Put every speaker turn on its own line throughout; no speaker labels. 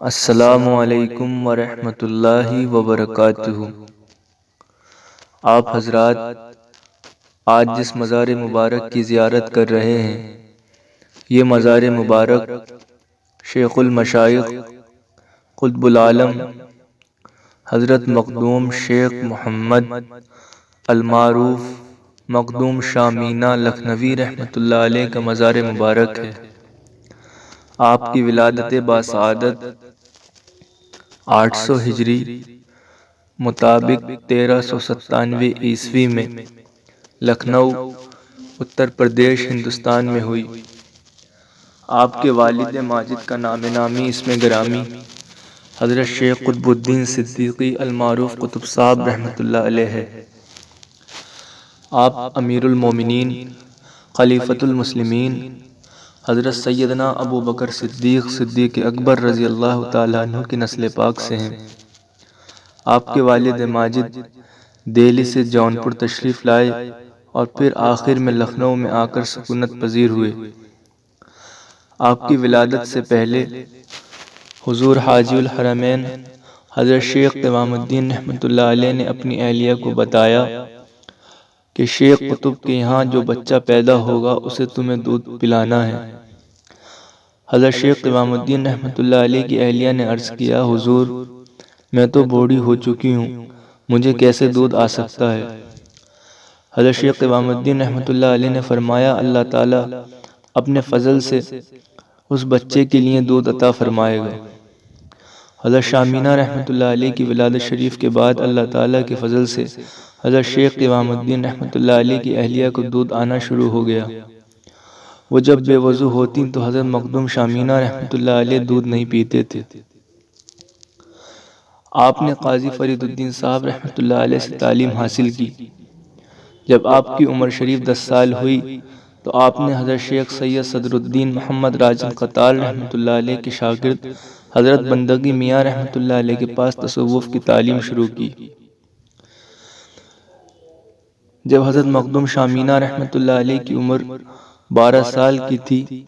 السلام علیکم ورحمۃ اللہ وبرکاتہ۔ آپ حضرات آج جس مزار مبارک کی زیارت کر رہے ہیں، یہ مزار مبارک شیخ المشائخ قطب العالم حضرت مخدوم شیخ محمد المعروف مخدوم شاہ مینا لکھنوی رحمۃ اللہ علیہ کا مزار مبارک ہے۔ آپ کی ولادت باسعادت 800 ہجری مطابق 1397 عیسوی میں لکھنؤ اتر پردیش ہندوستان میں ہوئی۔ آپ کے والد ماجد کا نام نامی اسم گرامی حضرت شیخ قطب الدین صدیقی المعروف قطب صاحب رحمۃ اللہ علیہ ہے۔ آپ امیر المومنین خلیفۃ المسلمین حضرت سیدنا ابو بکر صدیق اکبر رضی اللہ تعالیٰ عنہ کی نسل پاک سے ہیں۔ آپ کے والد ماجد دہلی سے جونپور تشریف لائے اور پھر آخر میں لکھنؤ میں آ کر سکونت پذیر ہوئے۔ آپ کی ولادت سے پہلے حضور حاجی الحرمین حضرت شیخ قوام الدین رحمۃ اللہ علیہ نے اپنی اہلیہ کو بتایا کہ شیخ قطب کے یہاں جو بچہ پیدا ہوگا اسے تمہیں دودھ پلانا ہے۔ حضرت شیخ قوام الدین رحمۃ اللہ علیہ کی اہلیہ نے عرض کیا، حضور میں تو بوڑھی ہو چکی ہوں، مجھے کیسے دودھ آ سکتا ہے؟ حضرت شیخ قوام الدین رحمۃ اللہ علیہ نے فرمایا، اللہ تعالیٰ اپنے فضل سے اس بچے کے لیے دودھ عطا فرمائے گا۔ حضرت شاہ مینا رحمۃ اللہ علیہ کی ولادت شریف کے بعد اللہ تعالیٰ کے فضل سے حضرت شیخ قوام الدین رحمۃ اللہ علیہ کی اہلیہ کو دودھ آنا شروع ہو گیا۔ وہ جب بے وضو ہوتی تو حضرت مخدوم شاہ مینا رحمۃ اللہ علیہ دودھ نہیں پیتے تھے۔ آپ نے قاضی فرید الدین صاحب رحمۃ اللہ علیہ سے تعلیم حاصل کی۔ جب آپ کی عمر شریف 10 سال ہوئی تو آپ نے حضرت شیخ سید صدر الدین محمد راجل قطال رحمۃ اللہ علیہ کے شاگرد حضرت بندگی میاں رحمۃ اللہ علیہ کے پاس تصوف کی تعلیم شروع کی۔ جب حضرت مخدوم شاہ مینا رحمۃ اللہ علیہ کی عمر 12 سال کی تھی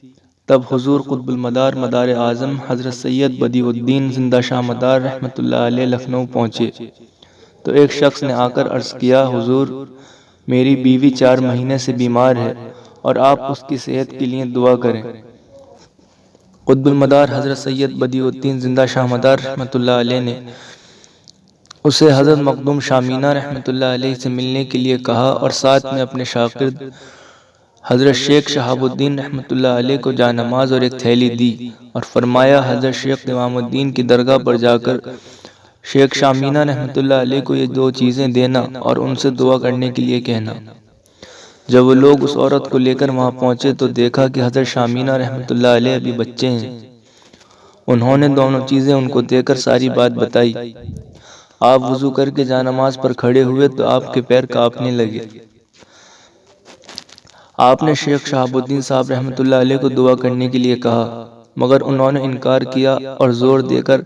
تب حضور قطب المدار مدار اعظم حضرت سید بدیع الدین زندہ شاہ مدار رحمۃ اللہ علیہ لکھنؤ پہنچے تو ایک شخص نے آ کر عرض کیا، حضور میری بیوی 4 مہینے سے بیمار ہے اور آپ اس کی صحت کے لیے دعا کریں۔ قطب المدار حضرت سید بدیع الدین زندہ شاہ مدار رحمۃ اللہ علیہ نے اسے حضرت مخدوم شاہ مینا رحمۃ اللہ علیہ سے ملنے کے لیے کہا اور ساتھ میں اپنے شاگرد حضرت شیخ شہاب الدین رحمۃ اللہ علیہ کو جانماز اور ایک تھیلی دی اور فرمایا، حضرت شیخ قوام الدین کی درگاہ پر جا کر شیخ شاہ مینا رحمۃ اللہ علیہ کو یہ 2 چیزیں دینا اور ان سے دعا کرنے کے لیے کہنا۔ جب وہ لوگ اس عورت کو لے کر وہاں پہنچے تو دیکھا کہ حضرت شاہ مینا رحمۃ اللہ علیہ ابھی بچے ہیں۔ انہوں نے دونوں چیزیں ان کو دے کر ساری بات بتائی۔ آپ وضو کر کے جانماز پر کھڑے ہوئے تو آپ کے پیر کانپنے لگے۔ آپ نے شیخ شہاب الدین صاحب رحمۃ اللہ علیہ کو دعا کرنے کے لیے کہا مگر انہوں نے انکار کیا اور زور دے کر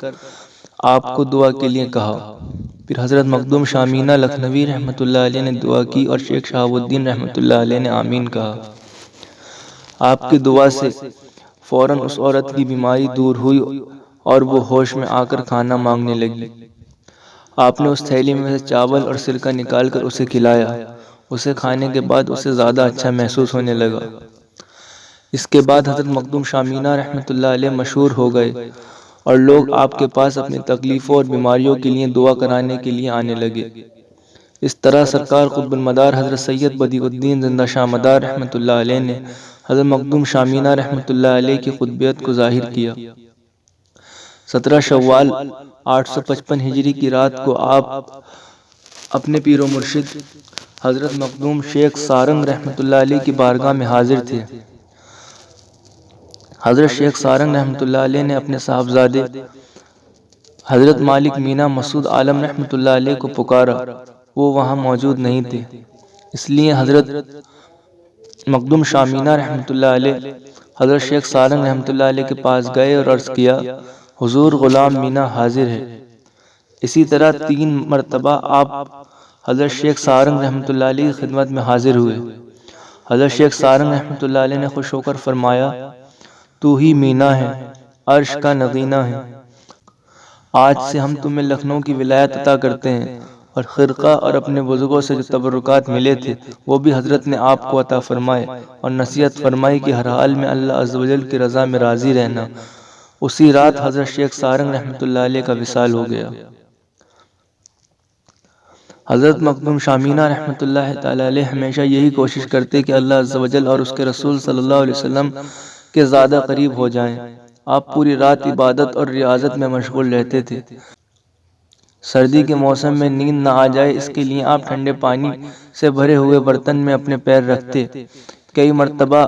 آپ کو دعا کے لیے کہا۔ پھر حضرت مخدوم شاہ مینا لکھنوی رحمۃ اللہ علیہ نے دعا کی اور شیخ شہاب الدین رحمۃ اللہ علیہ نے آمین کہا۔ آپ کی دعا سے فوراً اس عورت کی بیماری دور ہوئی اور وہ ہوش میں آ کر کھانا مانگنے لگی۔ آپ نے اس تھیلی میں سے چاول اور سرکہ نکال کر اسے کھلایا۔ اسے کھانے کے بعد اسے زیادہ اچھا محسوس ہونے لگا۔ اس کے بعد حضرت مخدوم شاہ مینا رحمۃ اللہ علیہ مشہور ہو گئے اور لوگ آپ کے پاس اپنی تکلیفوں اور بیماریوں کے لیے دعا کرانے کے لیے آنے لگے۔ اس طرح سرکار قطب المدار حضرت سید بدیع الدین زندہ شاہ مدار رحمۃ اللہ علیہ نے حضرت مخدوم شاہ مینا رحمۃ اللہ علیہ کی قطبیت کو ظاہر کیا۔ 17 شوال 855 ہجری کی رات کو آپ اپنے پیر و مرشد حضرت مخدوم شیخ سارنگ رحمۃ اللہ علیہ کی بارگاہ میں حاضر تھے۔ حضرت شیخ سارنگ رحمۃ اللہ علیہ نے اپنے صاحبزادے حضرت مالک مینا مسعود عالم رحمۃ اللہ علیہ کو پکارا، وہ وہاں موجود نہیں تھے، اس لیے حضرت مخدوم شاہ مینا رحمۃ اللہ علیہ حضرت شیخ سارنگ رحمۃ اللہ علیہ کے پاس گئے اور عرض کیا، حضور غلام مینا حاضر ہے۔ اسی طرح 3 مرتبہ آپ حضرت شیخ سارنگ رحمۃ اللہ علیہ کی خدمت میں حاضر ہوئے۔ حضرت شیخ سارنگ رحمۃ اللہ علیہ نے خوش ہو کر فرمایا، تو ہی مینا ہے، عرش کا نگینہ ہے، آج سے ہم تمہیں لکھنؤ کی ولایت عطا کرتے ہیں، اور خرقہ اور اپنے بزرگوں سے جو تبرکات ملے تھے وہ بھی حضرت نے آپ کو عطا فرمائے، اور نصیحت فرمائی کہ ہر حال میں اللہ عز و جل کی رضا میں راضی رہنا۔ اسی رات حضرت شیخ سارنگ رحمۃ اللہ علیہ کا وصال ہو گیا۔ حضرت مخدوم شامینہ رحمۃ اللہ تعالی علیہ ہمیشہ یہی کوشش کرتے کہ اللہ عز و جل اور اس کے رسول صلی اللہ علیہ وسلم کے زیادہ قریب ہو جائیں۔ آپ پوری رات عبادت اور ریاضت میں مشغول رہتے تھے۔ سردی کے موسم میں نیند نہ آ جائے اس کے لیے آپ ٹھنڈے پانی سے بھرے ہوئے برتن میں اپنے پیر رکھتے، کئی مرتبہ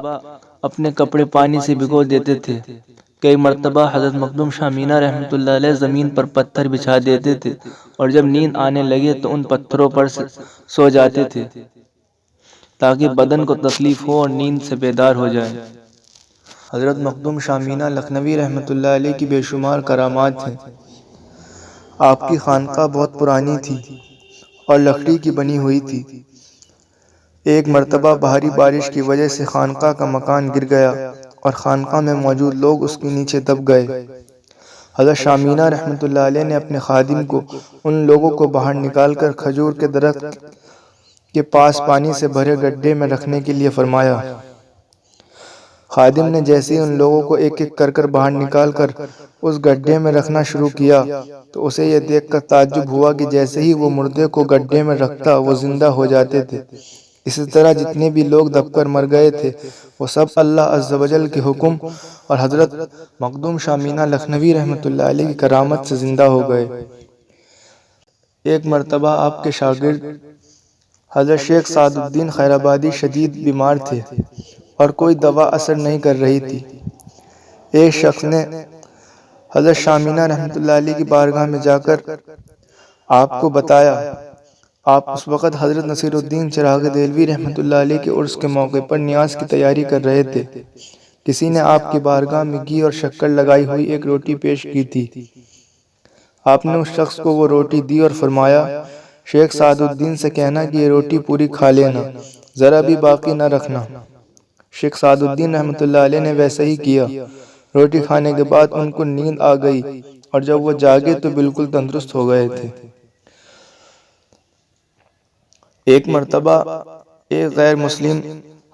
اپنے کپڑے پانی سے بھگو دیتے تھے، کئی مرتبہ حضرت مخدوم شامینہ رحمۃ اللہ علیہ زمین پر پتھر بچھا دیتے تھے، اور جب نیند آنے لگے تو ان پتھروں پر سو جاتے تھے تاکہ بدن کو تکلیف ہو اور نیند سے بیدار ہو جائے۔ حضرت مخدوم شامینہ لکھنوی رحمۃ اللہ علیہ کی بے شمار کرامات ہیں۔ آپ کی خانقاہ بہت پرانی تھی اور لکڑی کی بنی ہوئی تھی۔ ایک مرتبہ بھاری بارش کی وجہ سے خانقاہ کا مکان گر گیا اور خانقاہ میں موجود لوگ اس کے نیچے دب گئے۔ حضرت شامینہ رحمۃ اللہ علیہ نے اپنے خادم کو ان لوگوں کو باہر نکال کر کھجور کے درخت کے پاس پانی سے بھرے گڈھے میں رکھنے کے لیے فرمایا۔ خادم نے جیسے ہی ان لوگوں کو ایک ایک کر باہر نکال کر اس گڈھے میں رکھنا شروع کیا تو اسے یہ دیکھ کر تعجب ہوا کہ جیسے ہی وہ مردے کو گڈھے میں رکھتا وہ زندہ ہو جاتے تھے۔ اسی طرح جتنے بھی لوگ دب کر مر گئے تھے وہ سب اللہ عز و جل کے حکم اور حضرت مخدوم شامینہ لکھنوی رحمۃ اللہ علیہ کی کرامت سے زندہ ہو گئے۔ ایک مرتبہ آپ کے شاگرد حضرت شیخ سعد الدین خیرآبادی شدید بیمار تھے اور کوئی دوا اثر نہیں کر رہی تھی۔ ایک شخص نے حضرت شامینہ رحمۃ اللہ علیہ کی بارگاہ میں جا کر آپ کو بتایا۔ آپ اس وقت حضرت نصیر الدین چراغ دہلوی رحمۃ اللہ علیہ کے عرس کے موقع پر نیاز کی تیاری کر رہے تھے۔ کسی نے آپ کی بارگاہ میں گھی اور شکر لگائی ہوئی ایک روٹی پیش کی تھی۔ آپ نے اس شخص کو وہ روٹی دی اور فرمایا، شیخ سعد الدین سے کہنا کہ یہ روٹی پوری کھا لینا، ذرا بھی باقی نہ رکھنا۔ شیخ سعد الدین رحمۃ اللہ علیہ نے ویسا ہی کیا۔ روٹی کھانے کے بعد ان کو نیند آ گئی اور جب وہ جاگے تو بالکل تندرست ہو گئے تھے۔ ایک مرتبہ ایک غیر مسلم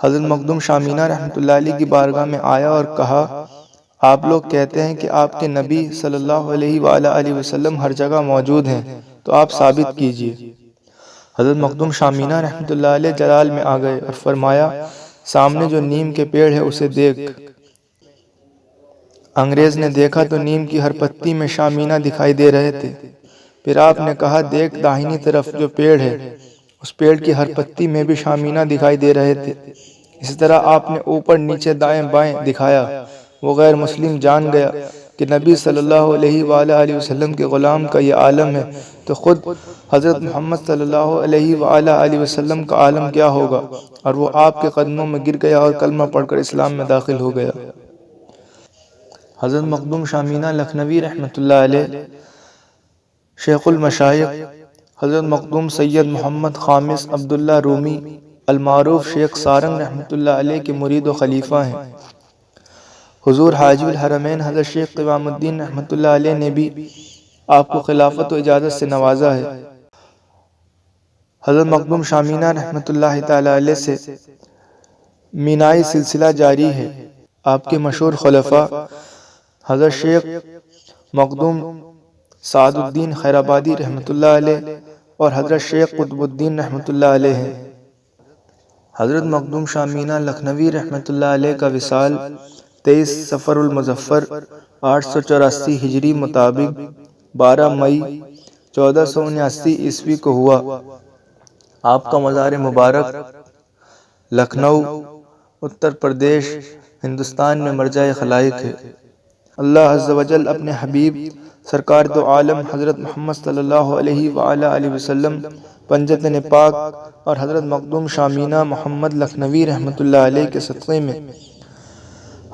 حضرت مخدوم شامینہ رحمۃ اللہ علیہ کی بارگاہ میں آیا اور کہا، آپ لوگ کہتے ہیں کہ آپ کے نبی صلی اللہ علیہ وآلہ وسلم ہر جگہ موجود ہیں، تو آپ ثابت کیجئے۔ حضرت مخدوم شامینہ رحمۃ اللہ علیہ جلال میں آ گئے اور فرمایا، سامنے جو نیم کے پیڑ ہے اسے دیکھ۔ انگریز نے دیکھا تو نیم کی ہر پتی میں شامینہ دکھائی دے رہے تھے۔ پھر آپ نے کہا، دیکھ داہنی طرف جو پیڑ ہے اس پیڑ کی ہر پتی میں بھی شامینہ دکھائی دے رہے تھے۔ اسی طرح آپ نے اوپر نیچے دائیں بائیں دکھایا۔ وہ غیر مسلم جان گیا کہ نبی صلی اللہ علیہ وآلہ وسلم کے غلام کا یہ عالم ہے تو خود حضرت محمد صلی اللہ علیہ وآلہ وسلم کا عالم کیا ہوگا، اور وہ آپ کے قدموں میں گر گیا اور کلمہ پڑھ کر اسلام میں داخل ہو گیا۔ حضرت مخدوم شامینہ لکھنوی رحمۃ اللہ علیہ شیخ المشائخ حضرت مخدوم سید محمد خامس عبداللہ رومی المعروف شیخ سارنگ رحمۃ اللہ علیہ کے مرید و خلیفہ ہیں۔ حضور حاجی الحرمین حضرت شیخ قوام الدین رحمۃ اللہ علیہ نے بھی آپ کو خلافت و اجازت سے نوازا ہے۔ حضرت مخدوم شامینہ رحمۃ اللہ تعالی علیہ سے مینائی سلسلہ جاری ہے۔ آپ کے مشہور خلفاء حضرت شیخ مخدوم سعد الدین خیرآبادی رحمۃ اللہ علیہ اور حضرت شیخ قطب الدین رحمۃ اللہ علیہ ہیں۔ حضرت مخدوم شامینہ لکھنوی رحمۃ اللہ علیہ کا وصال 23 صفر المظفر 884 ہجری مطابق 12 مئی 1479 عیسوی کو ہوا۔ آپ کا مزار مبارک لکھنؤ، اتر پردیش، ہندوستان میں مرجع خلائق ہے۔ اللہ عز و جل اپنے حبیب سرکار دو عالم حضرت محمد صلی اللہ علیہ وآلہ وسلم پنجتن پاک اور حضرت مخدوم شامینہ محمد لکھنوی رحمۃ اللہ علیہ کے صدقے میں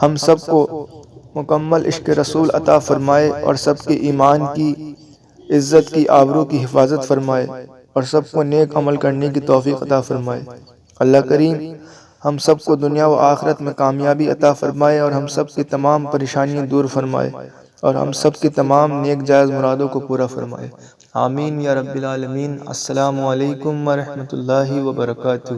ہم سب کو مکمل عشق رسول عطا فرمائے اور سب کے ایمان کی، عزت کی، آبرو کی حفاظت فرمائے اور سب کو نیک عمل کرنے کی توفیق عطا فرمائے۔ اللہ کریم ہم سب کو دنیا و آخرت میں کامیابی عطا فرمائے اور ہم سب کی تمام پریشانیاں دور فرمائے۔ اور ہم سب کی تمام نیک جائز مرادوں کو پورا فرمائے۔ آمین یا رب العالمین۔ السلام علیکم ورحمۃ اللہ وبرکاتہ۔